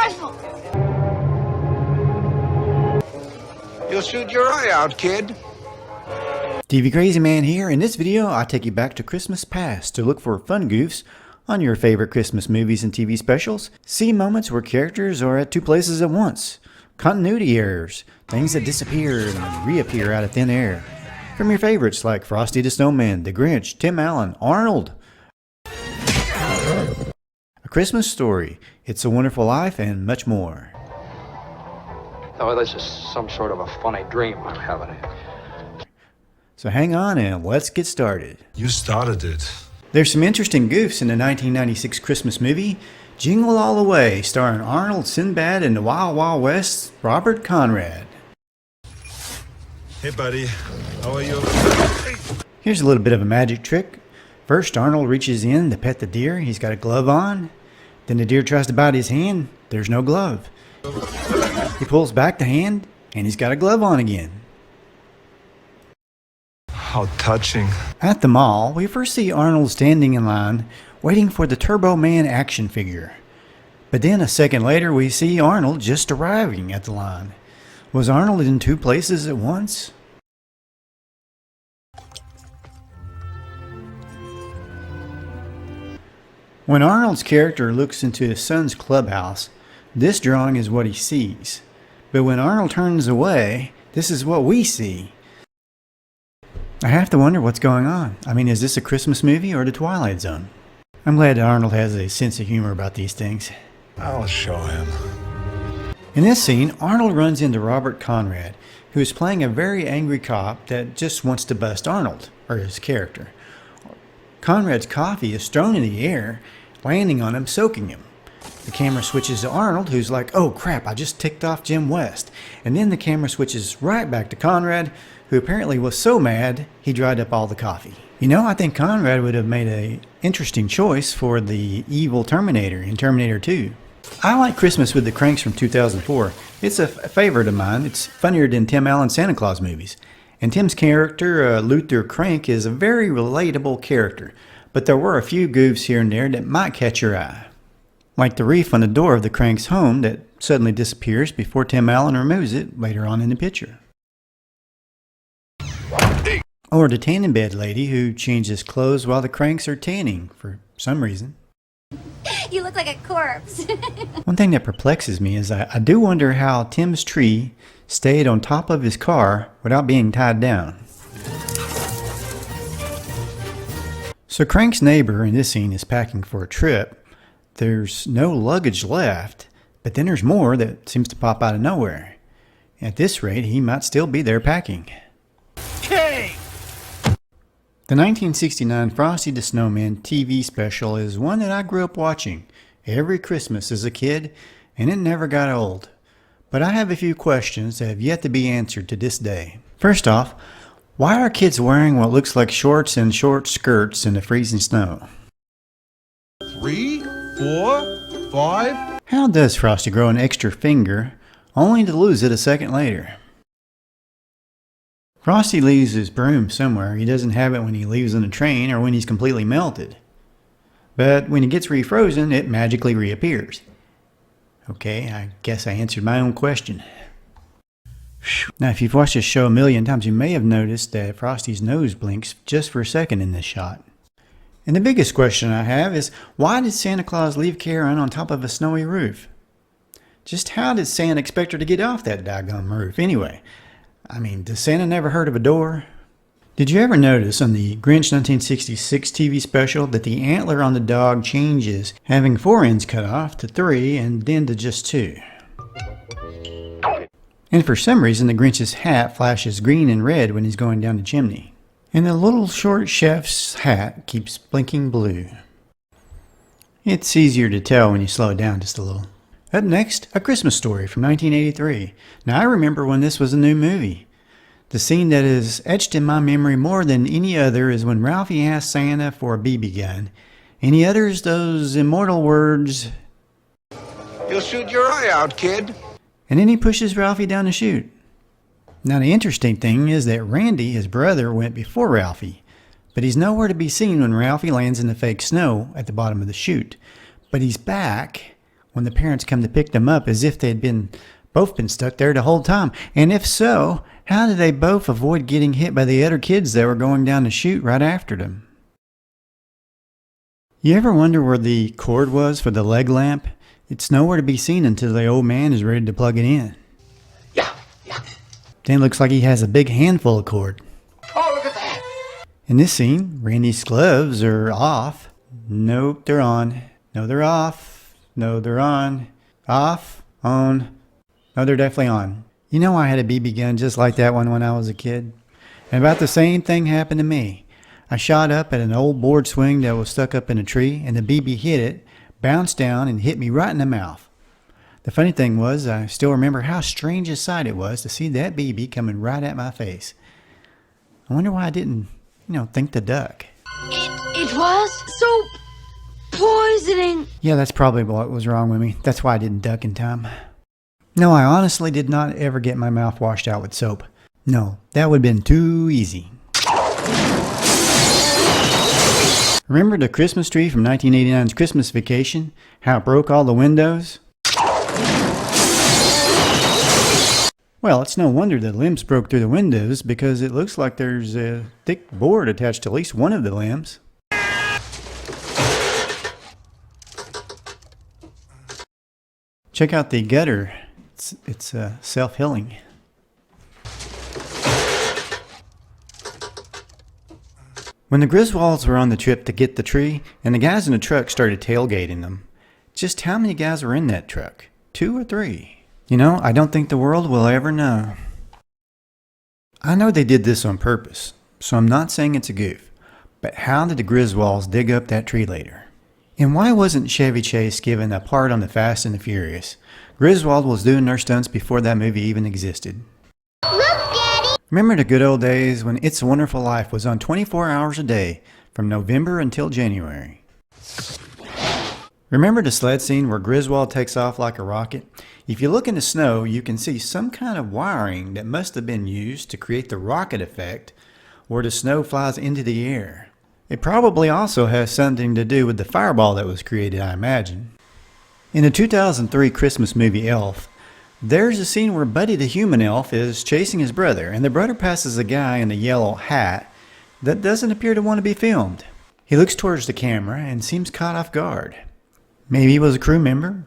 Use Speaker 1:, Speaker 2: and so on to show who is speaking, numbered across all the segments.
Speaker 1: rifle!
Speaker 2: You'll shoot your eye out, kid.
Speaker 3: TV Crazy Man here. In this video, I take you back to Christmas past to look for fun goofs on your favorite Christmas movies and TV specials. See moments where characters are at two places at once. Continuity errors, things that disappear and reappear out of thin air. From your favorites like Frosty the Snowman, The Grinch, Tim Allen, Arnold. A Christmas Story, It's a Wonderful Life, and much more.
Speaker 4: Oh, this is some sort of a funny dream I'm having.
Speaker 3: So hang on and let's get started.
Speaker 5: You started it.
Speaker 3: There's some interesting goofs in the 1996 Christmas movie, Jingle All the Way, starring Arnold, Sinbad, and the Wild Wild West's Robert Conrad.
Speaker 5: Hey, buddy. How are you?
Speaker 3: Here's a little bit of a magic trick. First, Arnold reaches in to pet the deer. He's got a glove on. Then the deer tries to bite his hand. There's no glove. He pulls back the hand, and he's got a glove on again.
Speaker 5: How touching.
Speaker 3: At the mall, we first see Arnold standing in line, waiting for the Turbo Man action figure. But then a second later, we see Arnold just arriving at the line. Was Arnold in two places at once? When Arnold's character looks into his son's clubhouse, this drawing is what he sees. But when Arnold turns away, this is what we see. I have to wonder what's going on. I mean, is this a Christmas movie or the Twilight Zone? I'm glad that Arnold has a sense of humor about these things.
Speaker 5: I'll show him.
Speaker 3: In this scene, Arnold runs into Robert Conrad, who is playing a very angry cop that just wants to bust Arnold, or his character. Conrad's coffee is thrown in the air, landing on him, soaking him. The camera switches to Arnold, who's like, oh crap, I just ticked off Jim West. And then the camera switches right back to Conrad, who apparently was so mad, he dried up all the coffee. You know, I think Conrad would have made an interesting choice for the evil Terminator in Terminator 2. I like Christmas with the Kranks from 2004. It's a favorite of mine. It's funnier than Tim Allen's Santa Claus movies. And Tim's character, Luther Crank, is a very relatable character. But there were a few goofs here and there that might catch your eye. Like the reef on the door of the Crank's home that suddenly disappears before Tim Allen removes it later on in the picture. Or the tanning bed lady who changes clothes while the Cranks are tanning for some reason.
Speaker 1: You look like a corpse.
Speaker 3: One thing that perplexes me is I do wonder how Tim's tree stayed on top of his car without being tied down. So Crank's neighbor in this scene is packing for a trip. There's no luggage left, but then there's more that seems to pop out of nowhere. At this rate, he might still be there packing.
Speaker 2: Hey!
Speaker 3: The 1969 Frosty the Snowman TV special is one that I grew up watching every Christmas as a kid, and it never got old. But I have a few questions that have yet to be answered to this day. First off, why are kids wearing what looks like shorts and short skirts in the freezing snow?
Speaker 5: 3, 4, 5.
Speaker 3: How does Frosty grow an extra finger only to lose it a second later? Frosty leaves his broom somewhere. He doesn't have it when he leaves on the train or when he's completely melted. But when he gets refrozen, it magically reappears. Okay, I guess I answered my own question. Now, if you've watched this show a million times, you may have noticed that Frosty's nose blinks just for a second in this shot. And the biggest question I have is, why did Santa Claus leave Karen on top of a snowy roof? Just how did Santa expect her to get off that daggone roof anyway? I mean, does Santa never heard of a door? Did you ever notice on the Grinch 1966 TV special that the antler on the dog changes, having 4 ends cut off to 3 and then to just 2? And for some reason, the Grinch's hat flashes green and red when he's going down the chimney. And the little short chef's hat keeps blinking blue. It's easier to tell when you slow it down just a little. Up next, A Christmas Story from 1983. Now, I remember when this was a new movie. The scene that is etched in my memory more than any other is when Ralphie asks Santa for a BB gun, and he utters those immortal words,
Speaker 2: You'll shoot your eye out, kid.
Speaker 3: and then he pushes Ralphie down the chute. Now, the interesting thing is that Randy, his brother, went before Ralphie, but he's nowhere to be seen when Ralphie lands in the fake snow at the bottom of the chute. But he's back when the parents come to pick them up, as if they'd both been stuck there the whole time. And if so, how did they both avoid getting hit by the other kids that were going down the chute right after them? You ever wonder where the cord was for the leg lamp? It's nowhere to be seen until the old man is ready to plug it in.
Speaker 2: Yeah.
Speaker 3: Then it looks like he has a big handful of cord.
Speaker 2: Oh, look at that.
Speaker 3: In this scene, Randy's gloves are off. Nope, they're on. No, they're off. No, they're on. Off. On. No, they're definitely on. You know, I had a BB gun just like that one when I was a kid. And about the same thing happened to me. I shot up at an old board swing that was stuck up in a tree, and the BB hit it, bounced down, and hit me right in the mouth. The funny thing was, I still remember how strange a sight it was to see that BB coming right at my face. I wonder why I didn't, think to duck.
Speaker 1: It was so poisoning.
Speaker 3: Yeah, that's probably what was wrong with me. That's why I didn't duck in time. No, I honestly did not ever get my mouth washed out with soap. No, that would have been too easy. Remember the Christmas tree from 1989's Christmas Vacation? How it broke all the windows? Well, it's no wonder the limbs broke through the windows, because it looks like there's a thick board attached to at least one of the limbs. Check out the gutter. It's self-healing. When the Griswolds were on the trip to get the tree, and the guys in the truck started tailgating them, just how many guys were in that truck? 2 or 3? I don't think the world will ever know. I know they did this on purpose, so I'm not saying it's a goof. But how did the Griswolds dig up that tree later? And why wasn't Chevy Chase given a part on the Fast and the Furious? Griswold was doing their stunts before that movie even existed.
Speaker 1: Look, Daddy!
Speaker 3: Remember the good old days when It's a Wonderful Life was on 24 hours a day, from November until January? Remember the sled scene where Griswold takes off like a rocket? If you look in the snow, you can see some kind of wiring that must have been used to create the rocket effect where the snow flies into the air. It probably also has something to do with the fireball that was created, I imagine. In the 2003 Christmas movie Elf, there's a scene where Buddy the human elf is chasing his brother, and the brother passes a guy in a yellow hat that doesn't appear to want to be filmed. He looks towards the camera and seems caught off guard. Maybe he was a crew member.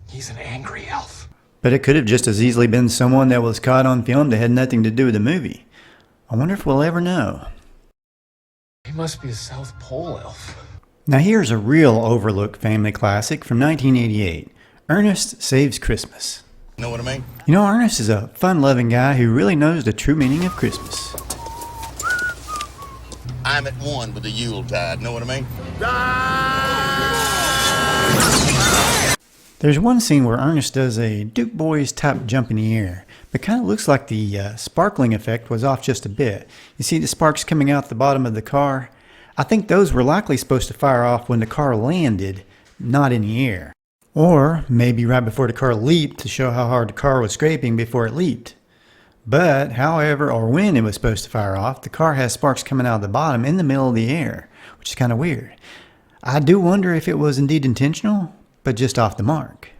Speaker 2: He's an angry elf.
Speaker 3: But it could have just as easily been someone that was caught on film that had nothing to do with the movie. I wonder if we'll ever know.
Speaker 2: He must be a South Pole elf.
Speaker 3: Now here's a real overlooked family classic from 1988, Ernest Saves Christmas.
Speaker 6: Know what I mean?
Speaker 3: Ernest is a fun-loving guy who really knows the true meaning of Christmas.
Speaker 6: I'm at one with the Yuletide. Know what I mean?
Speaker 3: There's one scene where Ernest does a Duke Boys type jump in the air, but kind of looks like the sparkling effect was off just a bit. You see the sparks coming out the bottom of the car? I think those were likely supposed to fire off when the car landed, not in the air. Or maybe right before the car leaped to show how hard the car was scraping before it leaped. But, however, or when it was supposed to fire off, the car has sparks coming out of the bottom in the middle of the air, which is kind of weird. I do wonder if it was indeed intentional, but just off the mark.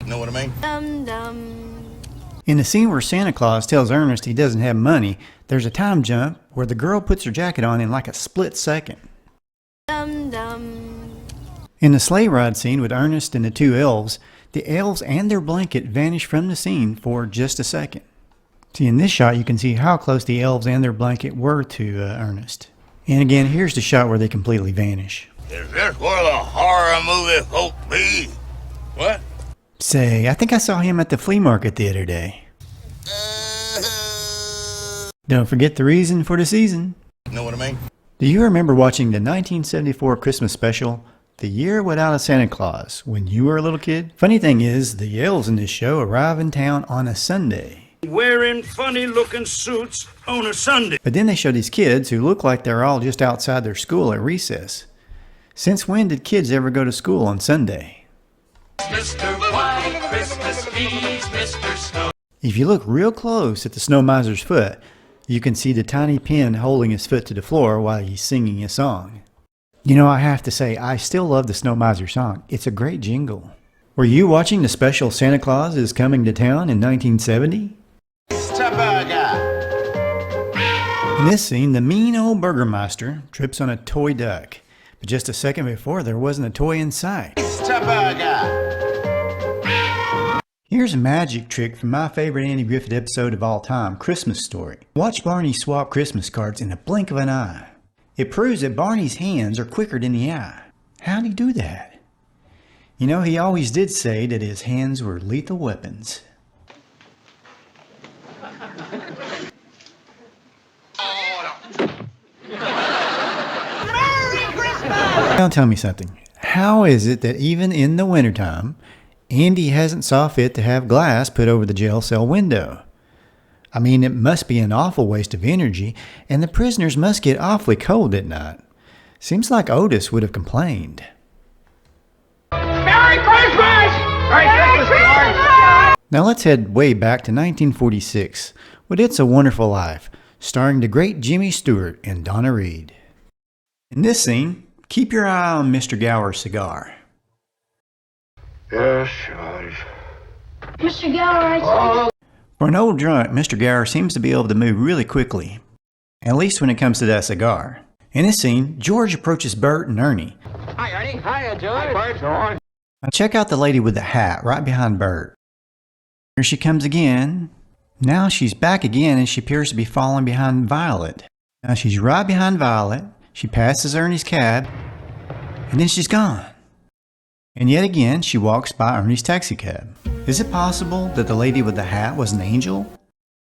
Speaker 6: Know what I mean?
Speaker 1: Dum-dum.
Speaker 3: In the scene where Santa Claus tells Ernest he doesn't have money, there's a time jump where the girl puts her jacket on in like a split second.
Speaker 1: Dum-dum.
Speaker 3: In the sleigh ride scene with Ernest and the 2 elves, the elves and their blanket vanish from the scene for just a second. See, in this shot you can see how close the elves and their blanket were to Ernest. And again, here's the shot where they completely vanish.
Speaker 6: Is this where the horror movie folk be? What?
Speaker 3: Say, I think I saw him at the flea market the other day. Don't forget the reason for the season.
Speaker 6: Know what I mean?
Speaker 3: Do you remember watching the 1974 Christmas special, The Year Without a Santa Claus, when you were a little kid? Funny thing is, the elves in this show arrive in town on a Sunday.
Speaker 7: Wearing funny-looking suits on a Sunday.
Speaker 3: But then they show these kids who look like they're all just outside their school at recess. Since when did kids ever go to school on Sunday?
Speaker 7: Mr. White Christmas, he's Mr. Snow.
Speaker 3: If you look real close at the snow miser's foot, you can see the tiny pin holding his foot to the floor while he's singing a song. I have to say, I still love the Snow Miser song. It's a great jingle. Were you watching the special Santa Claus is Coming to Town in 1970? In this scene, the mean old Burgermeister trips on a toy duck. But just a second before, there wasn't a toy in sight. Here's a magic trick from my favorite Andy Griffith episode of all time, Christmas Story. Watch Barney swap Christmas cards in a blink of an eye. It proves that Barney's hands are quicker than the eye. How'd he do that? You know, he always did say that his hands were lethal weapons. Now tell me something. How is it that even in the wintertime, Andy hasn't saw fit to have glass put over the jail cell window? I mean, it must be an awful waste of energy, and the prisoners must get awfully cold at night. Seems like Otis would have complained.
Speaker 4: Merry Christmas! Merry Christmas, George!
Speaker 3: Now let's head way back to 1946 with It's a Wonderful Life, starring the great Jimmy Stewart and Donna Reed. In this scene, keep your eye on Mr. Gower's cigar.
Speaker 6: Yes, George.
Speaker 1: Mr. Gower,
Speaker 3: For an old drunk, Mr. Gower seems to be able to move really quickly, at least when it comes to that cigar. In this scene, George approaches Bert and Ernie.
Speaker 4: Hi, Ernie. Hiya, George. Hi, Bert. George.
Speaker 3: Now check out the lady with the hat right behind Bert. Here she comes again. Now she's back again and she appears to be following behind Violet. Now she's right behind Violet. She passes Ernie's cab, and then she's gone. And yet again, she walks by Ernie's taxi cab. Is it possible that the lady with the hat was an angel?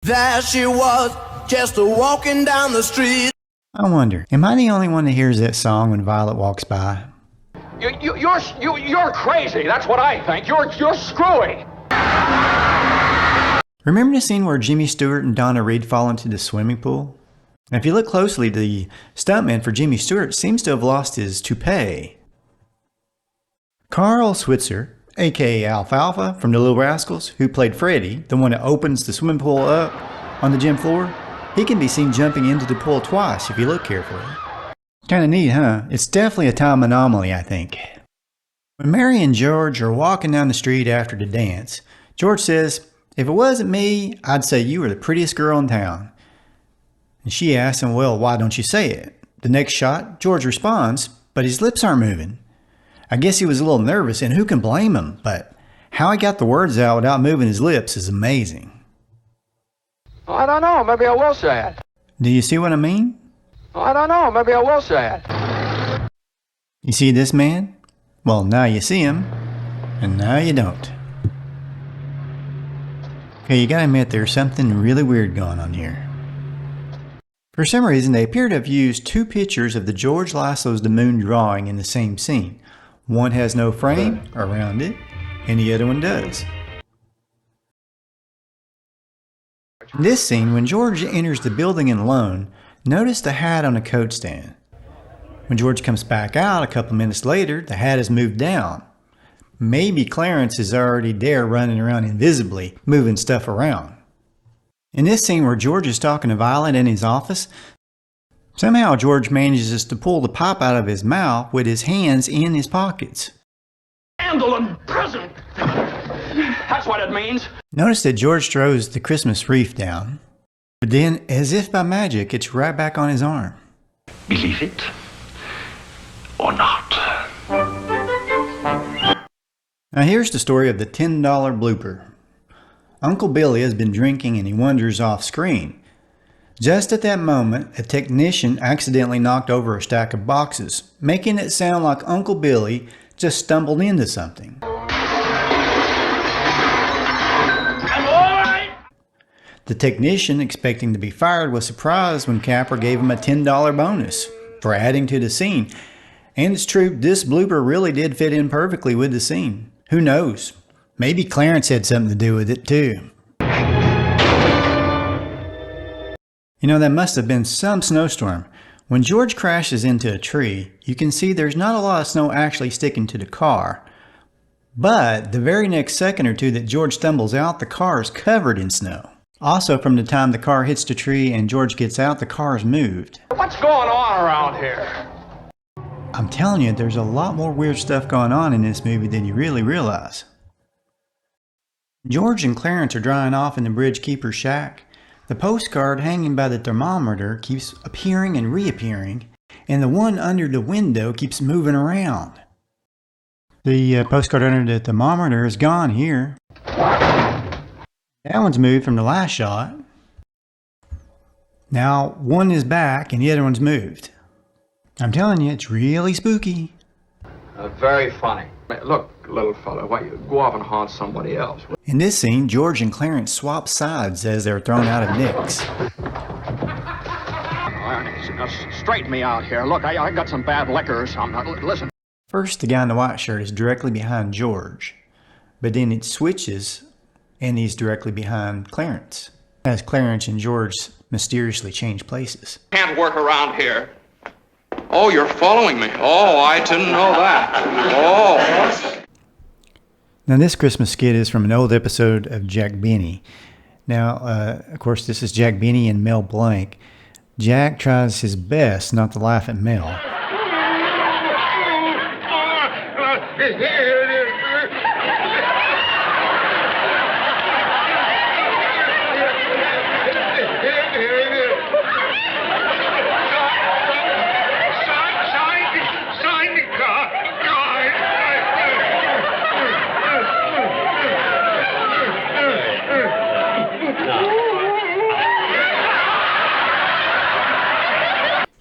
Speaker 8: There she was, just walking down the street.
Speaker 3: I wonder, am I the only one that hears that song when Violet walks by?
Speaker 4: You're crazy. That's what I think. You're screwy.
Speaker 3: Remember the scene where Jimmy Stewart and Donna Reed fall into the swimming pool? Now, if you look closely, the stuntman for Jimmy Stewart seems to have lost his toupee. Carl Switzer, aka Alfalfa from the Little Rascals, who played Freddy, the one that opens the swimming pool up on the gym floor, he can be seen jumping into the pool twice if you look carefully. Kinda neat, huh? It's definitely a time anomaly, I think. When Mary and George are walking down the street after the dance, George says, "If it wasn't me, I'd say you were the prettiest girl in town." And she asks him, "Well, why don't you say it?" The next shot, George responds, but his lips aren't moving. I guess he was a little nervous, and who can blame him? But how he got the words out without moving his lips is amazing.
Speaker 4: I don't know. Maybe I will say it.
Speaker 3: Do you see what I mean?
Speaker 4: I don't know. Maybe I will say it.
Speaker 3: You see this man? Well, now you see him, and now you don't. Okay, you gotta admit there's something really weird going on here. For some reason, they appear to have used two pictures of the George Laszlo's The Moon drawing in the same scene. One has no frame around it, and the other one does. In this scene, when George enters the building alone, notice the hat on a coat stand. When George comes back out a couple minutes later, the hat is moved down. Maybe Clarence is already there running around invisibly, moving stuff around. In this scene where George is talking to Violet in his office, somehow George manages to pull the pop out of his mouth with his hands in his pockets.
Speaker 4: Scandal and present. That's what it means.
Speaker 3: Notice that George throws the Christmas wreath down, but then, as if by magic, it's right back on his arm.
Speaker 6: Believe it or not.
Speaker 3: Now here's the story of the $10 blooper. Uncle Billy has been drinking and he wanders off screen. Just at that moment, a technician accidentally knocked over a stack of boxes, making it sound like Uncle Billy just stumbled into something.
Speaker 4: I'm all right.
Speaker 3: The technician, expecting to be fired, was surprised when Capper gave him a $10 bonus for adding to the scene. And it's true, this blooper really did fit in perfectly with the scene. Who knows? Maybe Clarence had something to do with it too. You know, that must have been some snowstorm. When George crashes into a tree, you can see there's not a lot of snow actually sticking to the car. But the very next second or two that George stumbles out, the car is covered in snow. Also, from the time the car hits the tree and George gets out, the car is moved.
Speaker 4: What's going on around here?
Speaker 3: I'm telling you, there's a lot more weird stuff going on in this movie than you really realize. George and Clarence are drying off in the bridge keeper's shack. The postcard hanging by the thermometer keeps appearing and reappearing, and the one under the window keeps moving around. The postcard under the thermometer is gone here. That one's moved from the last shot. Now one is back and the other one's moved. I'm telling you, it's really spooky.
Speaker 4: Very funny. Look, little fella, why you go off and haunt somebody else?
Speaker 3: In this scene, George and Clarence swap sides as they're thrown out of Nick's.
Speaker 4: Now, straighten me out here. Look, I got some bad liquor or something. Listen.
Speaker 3: First, the guy in the white shirt is directly behind George, but then it switches and he's directly behind Clarence, as Clarence and George mysteriously change places.
Speaker 4: Can't work around here. Oh, you're following me. Oh, I didn't know that. Oh.
Speaker 3: Now, this Christmas skit is from an old episode of Jack Benny. Now, of course, this is Jack Benny and Mel Blanc. Jack tries his best not to laugh at Mel.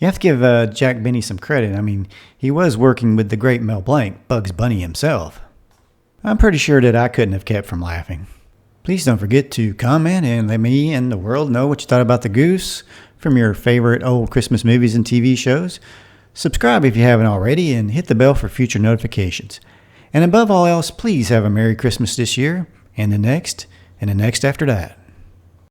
Speaker 3: You have to give Jack Benny some credit. I mean, he was working with the great Mel Blanc, Bugs Bunny himself. I'm pretty sure that I couldn't have kept from laughing. Please don't forget to comment and let me and the world know what you thought about the Goofs from your favorite old Christmas movies and TV shows. Subscribe if you haven't already and hit the bell for future notifications. And above all else, please have a Merry Christmas this year and the next after that.